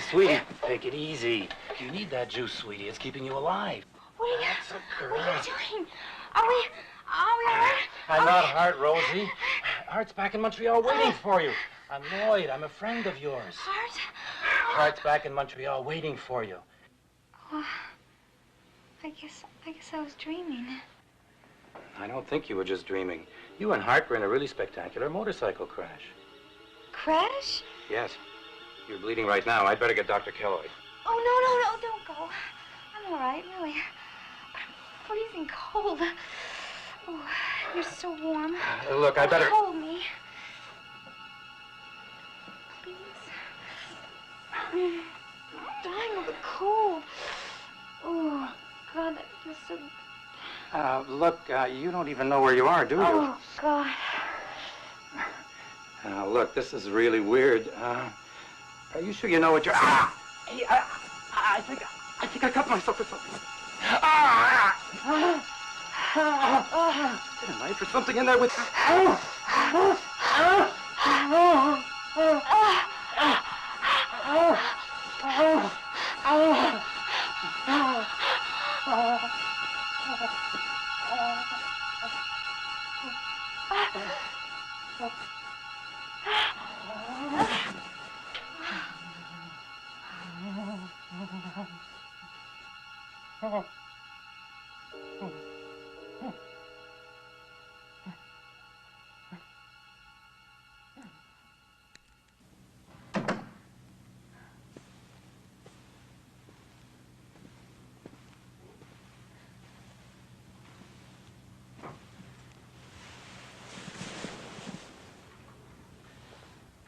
Sweetie, take it easy. You need that juice, sweetie. It's keeping you alive. What are you doing? Are we all right? I'm not Hart, Rosie. Hart's back in Montreal waiting for you. I'm Lloyd. I'm a friend of yours. Hart? Hart's back in Montreal waiting for you. Oh, I guess I was dreaming. I don't think you were just dreaming. You and Hart were in a really spectacular motorcycle crash. Crash? Yes. You're bleeding right now. I'd better get Dr. Kelloyd. Oh, no, don't go. I'm all right, really. But I'm freezing cold. Oh, you're so warm. Look, I better... Hold me. Please. I'm dying of the cold. Oh, God, that feels so... Look, you don't even know where you are, do you? Oh, God. Look, this is really weird. Are you sure you know what you're... Hey, I think I cut myself or something. Did a knife or something in there with...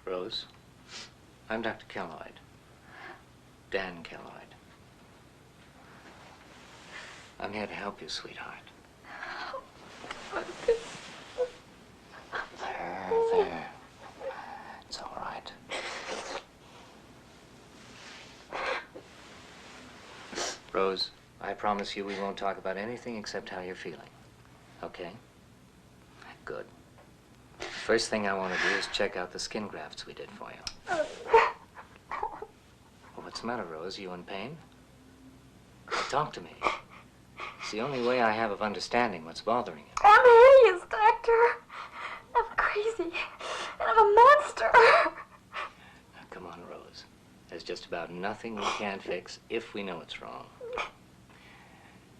Rose, I'm Dr. Kelloyd. Dan Kelloyd. I'm here to help you, sweetheart. There. It's all right. Rose, I promise you we won't talk about anything except how you're feeling. Okay? Good. First thing I want to do is check out the skin grafts we did for you. Well, what's the matter, Rose? You in pain? Talk to me. It's the only way I have of understanding what's bothering you. I'm hideous, Doctor. I'm crazy. And I'm a monster. Now, come on, Rose. There's just about nothing we can't fix if we know it's wrong.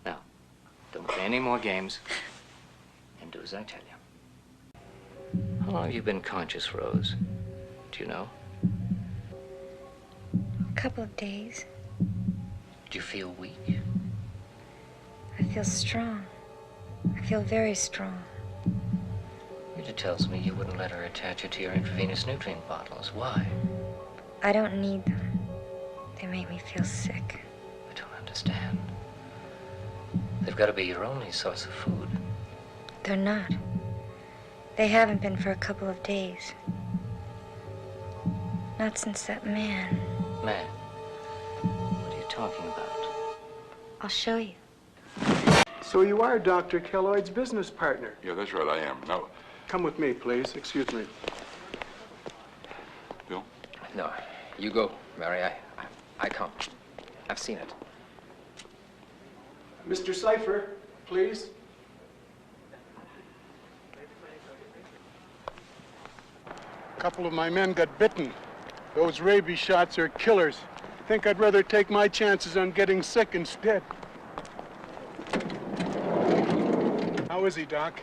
Now, don't play any more games. And do as I tell you. How long have you been conscious, Rose? Do you know? A couple of days. Do you feel weak? I feel strong. I feel very strong. Rita tells me you wouldn't let her attach you to your intravenous nutrient bottles. Why? I don't need them. They make me feel sick. I don't understand. They've got to be your only source of food. They're not. They haven't been for a couple of days. Not since that man. Man? What are you talking about? I'll show you. So you are Dr. Kelloyd's business partner. Yeah, that's right, I am. Now, Come with me, please. Excuse me. Bill? No, you go, Mary. I come. I've seen it. Mr. Cipher, please. A couple of my men got bitten. Those rabies shots are killers. Think I'd rather take my chances on getting sick instead. How is he, Doc?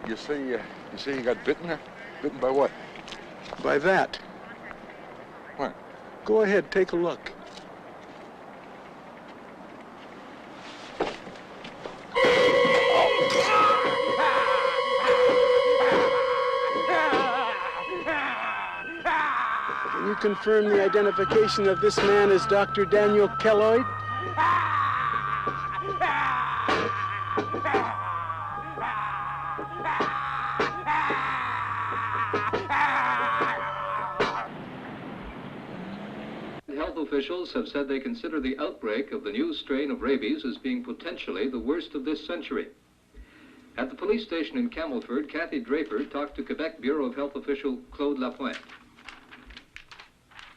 You say you got bitten? Bitten by what? By that. What? Go ahead, take a look. Can you confirm the identification of this man as Dr. Daniel Kelloyd? Help officials have said they consider the outbreak of the new strain of rabies as being potentially the worst of this century. At the police station in Camelford, Kathy Draper talked to Quebec Bureau of Health official Claude Lapointe.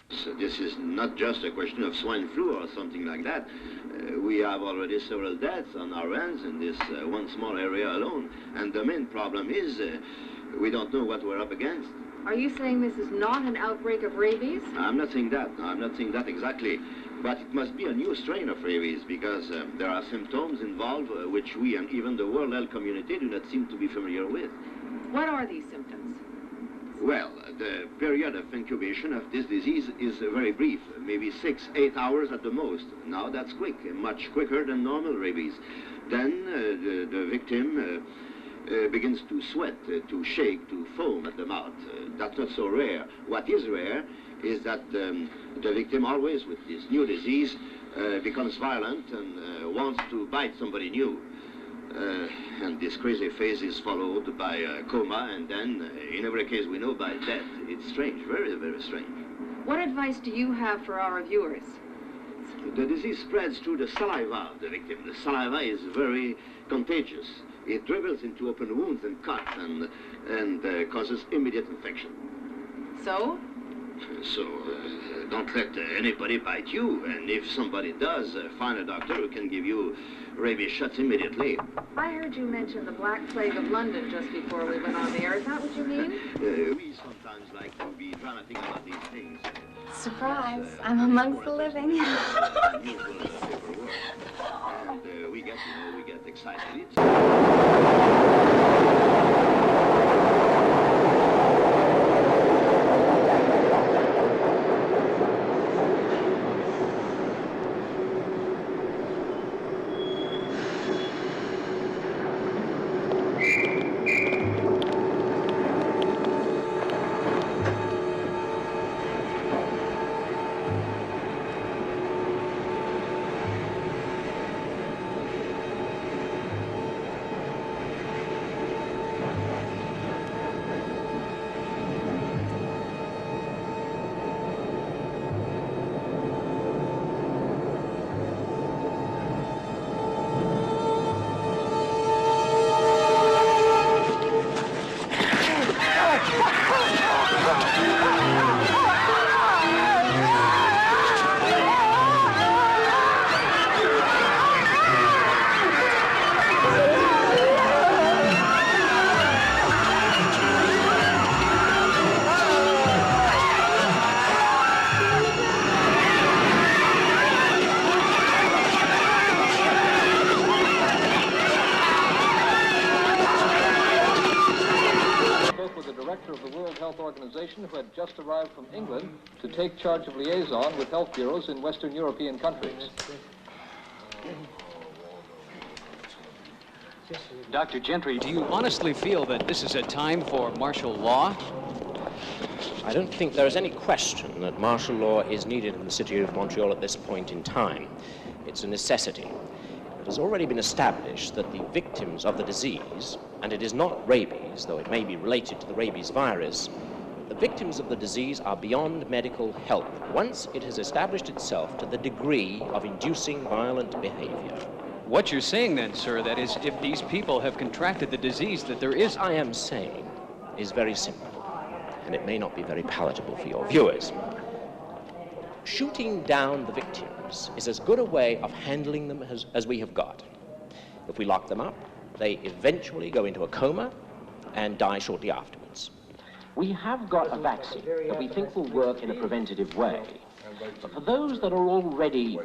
So this is not just a question of swine flu or something like that. We have already several deaths on our hands in this one small area alone. And the main problem is we don't know what we're up against. Are you saying this is not an outbreak of rabies? I'm not saying that. I'm not saying that exactly. But it must be a new strain of rabies because there are symptoms involved which we and even the World Health Community do not seem to be familiar with. What are these symptoms? Well, the period of incubation of this disease is very brief, maybe 6-8 hours at the most. Now that's quick, much quicker than normal rabies. Then the victim begins to sweat, to shake, to foam at the mouth. That's not so rare. What is rare is that the victim, always with this new disease, becomes violent and wants to bite somebody new. And this crazy phase is followed by a coma, and then, in every case we know, by death. It's strange, very, very strange. What advice do you have for our viewers? The disease spreads through the saliva of the victim. The saliva is very contagious. It dribbles into open wounds and cuts and causes immediate infection. So? So, don't let anybody bite you. And if somebody does, find a doctor who can give you rabies shots immediately. I heard you mention the Black Plague of London just before we went on the air. Is that what you mean? We sometimes like to be dramatic about these things. Surprise, I'm amongst the living. Unusual paperwork. And we get excited. Who had just arrived from England to take charge of liaison with health bureaus in Western European countries. Dr. Gentry, do you honestly feel that this is a time for martial law? I don't think there is any question that martial law is needed in the city of Montreal at this point in time. It's a necessity. It has already been established that the victims of the disease, and it is not rabies, though it may be related to the rabies virus, the victims of the disease are beyond medical help once it has established itself to the degree of inducing violent behavior. What you're saying then, sir, that is, if these people have contracted the disease, that there is... What I am saying is very simple, and it may not be very palatable for your viewers. Shooting down the victims is as good a way of handling them as we have got. If we lock them up, they eventually go into a coma and die shortly afterwards. We have got a vaccine that we think will work in a preventative way. But for those that are already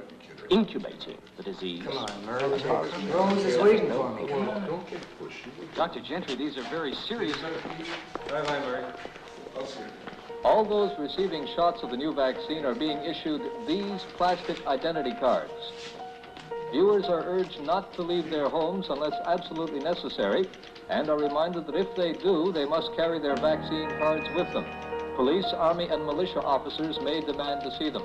incubating the disease... Come on, Murray. Rose is waiting for me. Come on. Don't get pushy. Dr. Gentry, these are very serious... Bye-bye, Murray. I'll see you. All those receiving shots of the new vaccine are being issued these plastic identity cards. Viewers are urged not to leave their homes unless absolutely necessary, and are reminded that if they do, they must carry their vaccine cards with them. Police, army, and militia officers may demand to see them.